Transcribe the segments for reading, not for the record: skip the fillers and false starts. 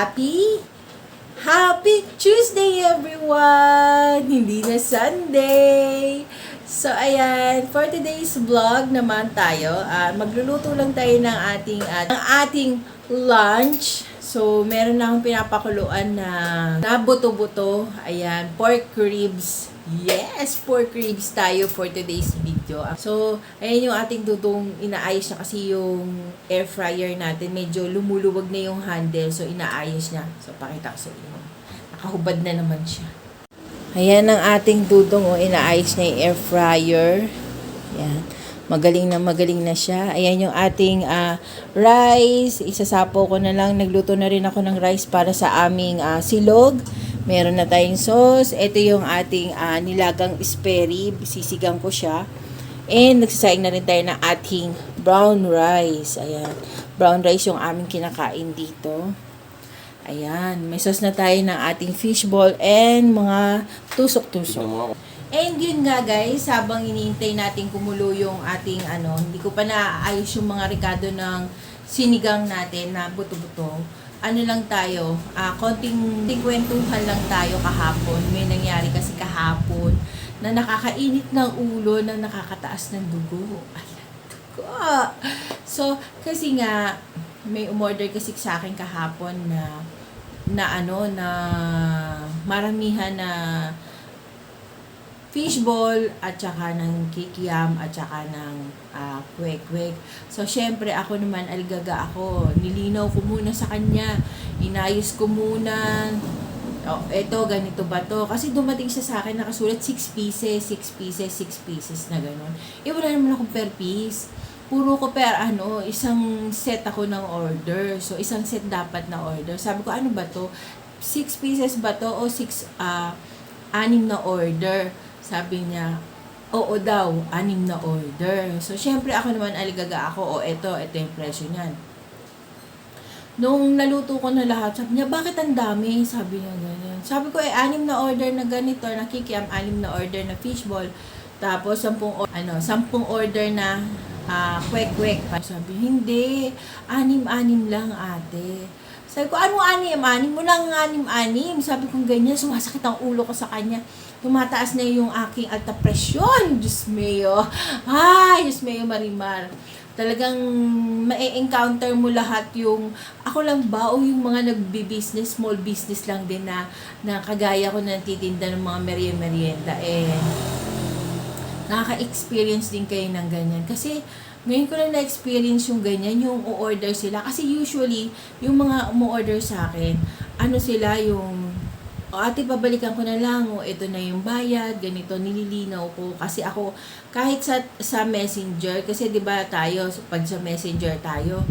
Happy Tuesday everyone! Hindi na Sunday! So ayan, for today's vlog naman tayo, magluluto lang tayo ng ating lunch. So meron na akong pinapakuluan na buto-buto. Ayan, pork ribs. Yes, pork ribs tayo for today's video. So, ayan yung ating dudong inaayos na kasi yung air fryer natin. Medyo lumuluwag na yung handle. So, inaayos niya. So, pakita ko sa inyo. Nakahubad na naman siya. Ayan ang ating dudong. Inaayos na yung air fryer. Ayan. Magaling na siya. Ayan yung ating rice. Isasapo ko na lang. Nagluto na rin ako ng rice para sa aming silog. Meron na tayong sauce. Ito yung ating nilagang spare rib. Sisigang ko siya. And nagsasaing na rin tayo ng ating brown rice. Ayan. Brown rice yung aming kinakain dito. Ayan. May sauce na tayo ng ating fishball and mga tusok-tusok. And yun nga guys, habang iniintay natin kumulo yung ating hindi ko pa naaayos yung mga rekado ng sinigang natin na buto-buto. Lang tayo, konting kwentuhan lang tayo kahapon. May nangyari kasi kahapon na nakakainit ng ulo, na nakakataas ng dugo. Ayan, dugo. So, kasi nga, may umorder kasi sa akin kahapon na maramihan na fishball at saka ng kikiam at saka ng kwek-kwek. So, syempre, ako naman, aligaga ako. Nilinaw ko muna sa kanya. Inayos ko muna. Eto, ganito ba to? Kasi dumating siya sa akin, nakasulat 6 pieces, 6 pieces, 6 pieces na gano'n. Wala naman akong per piece. Puro ko isang set ako ng order. So, isang set dapat na order. Sabi ko, ano ba to? 6 pieces ba to? O 6, 6 na order? Sabi niya, oo daw, 6 na order. So, syempre ako naman aligaga ako, ito yung presyo niyan. Nung naluto ko na lahat, sabi niya, bakit ang dami? Sabi niya ganyan. Sabi ko, 6 na order na ganito, nakikiam, 6 na order na fishball. Tapos, 10 order na kwek-kwek. Sabi, hindi, 6 lang ate. Sabi ko, ano 6? 6 mo lang 6. Sabi ko ganyan, sumasakit ang ulo ko sa kanya. Tumataas na yung aking alta presyon. Diyos mayo. Ay, Diyos mayo Marimar. Talagang ma-encounter mo lahat yung, ako lang ba o yung mga nagbi-business, small business lang din na kagaya ko na natitinda ng mga merienda. Nakaka-experience din kayo ng ganyan. Kasi, ngayon ko lang na-experience yung ganyan, yung o-order sila. Kasi usually, yung mga umu-order sa akin, sila yung, ate, babalikan ko na lang, ito na yung bayad, ganito, nililinaw ko. Kasi ako, kahit sa messenger, kasi di ba tayo, pag sa messenger tayo,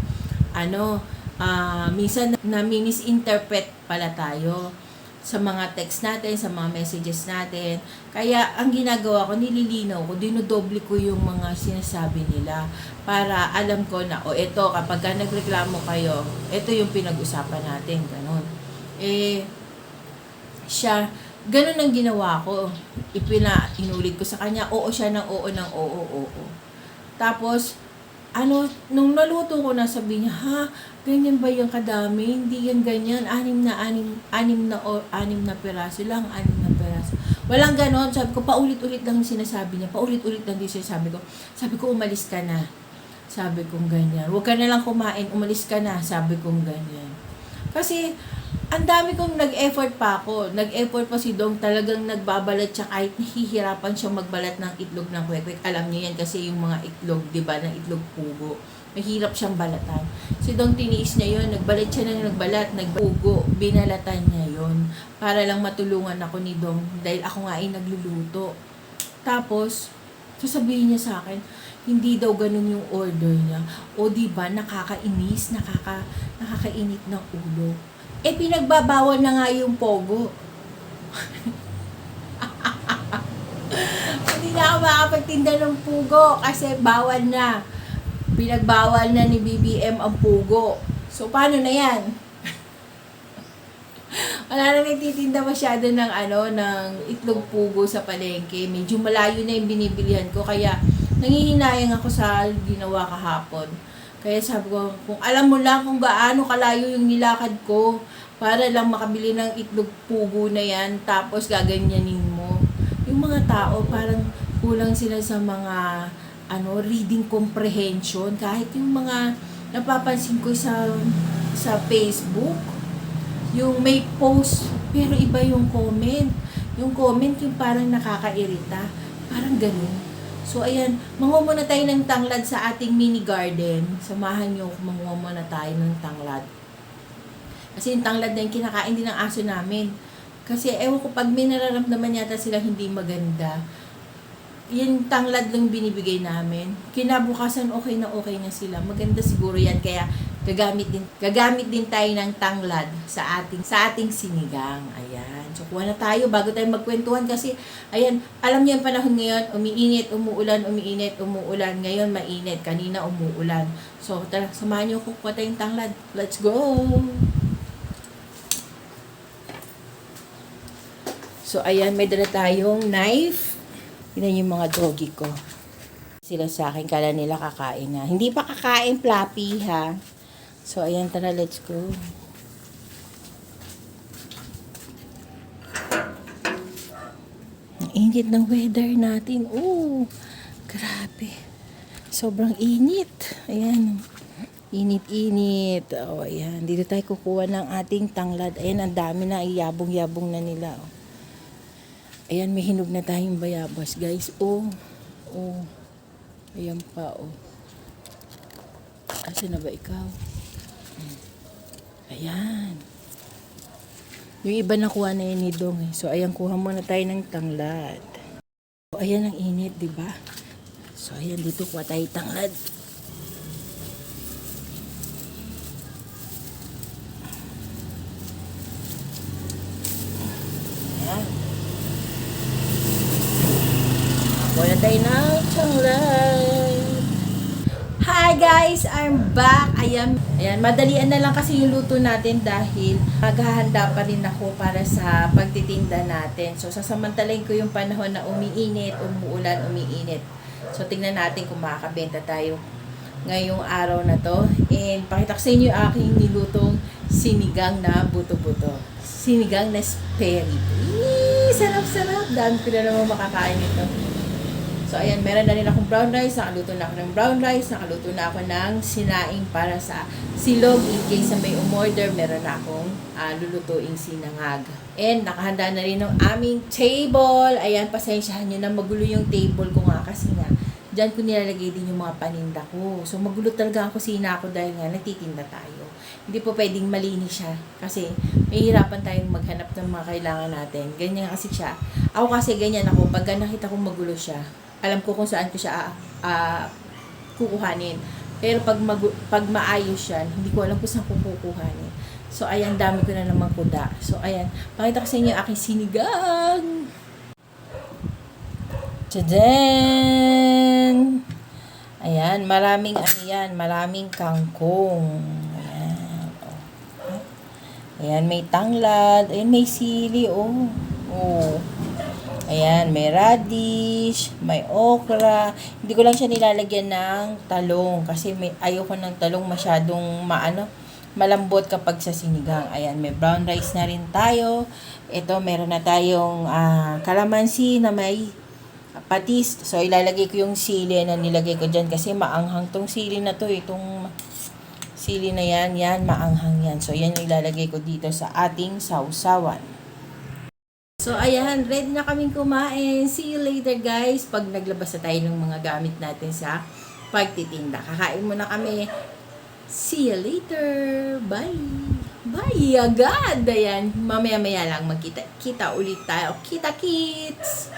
minsan nami-misinterpret pala tayo sa mga text natin, sa mga messages natin. Kaya, ang ginagawa ko, nililinaw ko, dinodoble ko yung mga sinasabi nila para alam ko na, ito, kapag nagreklamo kayo, ito yung pinag-usapan natin, ganun. Siya, ganun ang ginawa ko. Inulit ko sa kanya, oo siya ng oo ng oo. Tapos, nung naluto ko na, sabi niya, ha, ganyan ba yung kadami? Hindi yan ganyan, 6 na peraso lang, 6 na peraso. Walang ganon, sabi ko, paulit-ulit lang yung sinasabi niya, paulit-ulit lang din sinasabi ko. Sabi ko, umalis ka na. Sabi kong ganyan. Huwag ka na lang kumain, umalis ka na. Sabi kong ganyan. Kasi, ang dami kong nag-effort pa ako. Nag-effort pa si Dong, talagang nagbabalat siya kahit nahihirapan siyang magbalat ng itlog ng kwek-kwek. Alam niyo yan kasi yung mga itlog, di ba, ng itlog pugo. Mahirap siyang balatan. Si Dong tiniis niya yun, nagbalat siya ng nagpugo, binalatan niya yun. Para lang matulungan ako ni Dong dahil ako nga ay nagluluto. Tapos, sasabihin niya sa akin, hindi daw ganun yung order niya. O di ba nakakainis, nakakainit ng ulo. Pinagbabawal na nga yung pogo. Hindi na ako makapagtinda ng pugo kasi bawal na. Pinagbawal na ni BBM ang pugo. So, paano na yan? Wala na nagtitinda masyado ng itlog pugo sa palengke. Medyo malayo na yung binibilihan ko. Kaya, nangihinayang ako sa ginawa kahapon. Kaya sabi ko, kung alam mo lang kung gaano kalayo yung nilakad ko para lang makabili ng itlog pugo na yan, tapos gaganyanin mo. Yung mga tao, parang kulang sila sa mga reading comprehension. Kahit yung mga napapansin ko sa Facebook, yung may post, pero iba yung comment. Yung comment yung parang nakakairita. Parang ganun. So, ayan, manguha muna tayo ng tanglad sa ating mini garden. Samahan nyo, manguha muna tayo ng tanglad. Kasi yung tanglad na yung kinakain din ng aso namin. Kasi, ewan ko, pag may nararamdaman yata sila hindi maganda, yung tanglad lang binibigay namin. Kinabukasan, okay na sila. Maganda siguro yan. Kaya, gagamit din tayo ng tanglad sa ating sinigang. Ayan. So, kuha na tayo bago tayo magkwentuhan kasi, ayan, alam niyo yung panahon ngayon, umiinit, umuulan, umiinit, umuulan. Ngayon, mainit. Kanina, umuulan. So, tara, samahan niyo ko, kuha tayong tanglad. Let's go! So, ayan, may dala tayong knife. Yun yung mga doggy ko. Sila sa akin, kala nila kakain na. Hindi pa kakain, Fluffy, ha? So, ayan, tara, let's go. Ang init ng weather natin. Oh, grabe. Sobrang init. Ayan. Init. Oh, ayan. Dito tayo kukuha ng ating tanglad. Ayan, ang dami na. Iyabong-yabong na nila. Oh. Ayan, may hinog na tayong bayabas, guys. Oh. Ayan pa, oh. Asa na ba ikaw? Ayan. Yung iba nakuha na yun ni Dong, eh. So, ayan, kuha muna tayo ng tanglad. So, ayan ang init, diba? So, ayan, dito kuha tayo tanglad. Wala tayo ng tanglad. Hi guys! I'm back! Ayan, madalian na lang kasi yung luto natin dahil maghahanda pa rin ako para sa pagtitinda natin. So, sasamantalayin ko yung panahon na umiinit, umuulan, umiinit. So, tingnan natin kung makakabenta tayo ngayong araw na to. And, pakita ko sa inyo yung aking nilutong sinigang na buto-buto. Sinigang na speri. Sarap-sarap! Dami ko na naman makakain ito. So, ayan, meron na rin akong brown rice. Nakaluto na ako ng brown rice. Nakaluto na ako ng sinaing para sa silog. In case na may umorder, meron na akong lulutuing sinangag. And, nakahanda na rin ng aming table. Ayan, pasensyahan nyo na magulo yung table ko nga kasi nga, dyan ko nilalagay din yung mga paninda ko. So, magulo talaga ang kusina ko dahil nga nagtitinda tayo. Hindi po pwedeng malinis siya kasi may hirapan tayong maghanap ng mga kailangan natin. Ganyan kasi siya. Ako kasi ganyan ako. Pag nakita kong magulo siya, alam ko kung saan ko siya kukuhanin. Pero pag maayos yan, hindi ko alam kung saan ko kukuhanin. So, ayan, dami ko na naman kuda. So, ayan, pakita ko sa inyo aking sinigang. Tadaan! Ayan, maraming kangkong. Ayan, oh. Ayan, may tanglad. Ayan, may sili, oh. Oh. Ayan, may radish, may okra. Hindi ko lang siya nilalagyan ng talong kasi ayoko ng talong masyadong malambot kapag sa sinigang. Ayan, may brown rice na rin tayo. Ito, meron na tayong kalamansi na may patis. So, ilalagay ko yung sili na nilagay ko dyan kasi maanghang tong sili na to. Itong sili na yan, maanghang yan. So, yan yung ilalagay ko dito sa ating sausawan. So, ayan, ready na kaming kumain. See you later, guys. Pag naglabas na tayo ng mga gamit natin sa pagtitinda. Kakain muna kami. See you later. Bye. Bye agad. Ayan, mamaya-maya lang magkita ulit tayo. Kita-kits!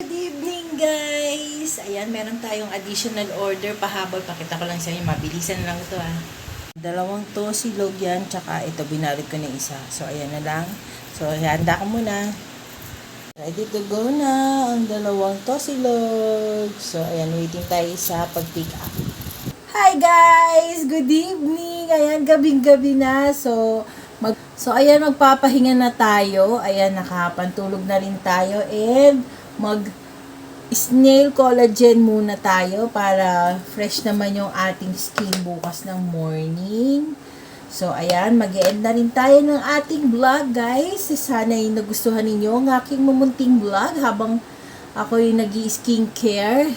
Good evening, guys. Ayan, meron tayong additional order pahabol. Pakita ko lang sa inyo. Mabilisan lang ito, Dalawang tosilog yan. Tsaka ito, binalot ko na isa. So, ayan na lang. So, handa ko muna. Ready to go na ang dalawang tosilog. So, ayan, waiting tayo sa pag-pick up. Hi guys! Good evening! Ayan, gabing-gabi na. So, ayan, magpapahinga na tayo. Ayan, nakapantulog na rin tayo. And, snail collagen muna tayo para fresh naman yung ating skin bukas ng morning. So, ayan, mag-e-end na rin tayo ng ating vlog, guys. Sana'y nagustuhan ninyo ang aking mamunting vlog habang ako'y nag-i-skincare.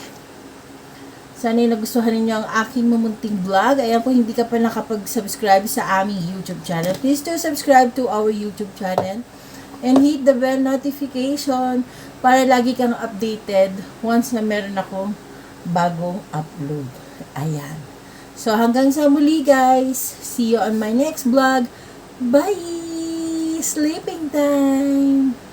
Sana'y nagustuhan ninyo ang aking mamunting vlog. Ayan, kung hindi ka pa nakapag-subscribe sa aming YouTube channel, please do subscribe to our YouTube channel and hit the bell notification para lagi kang updated once na meron akong bagong upload. Ayan. So, hanggang sa muli, guys. See you on my next vlog. Bye! Sleeping time!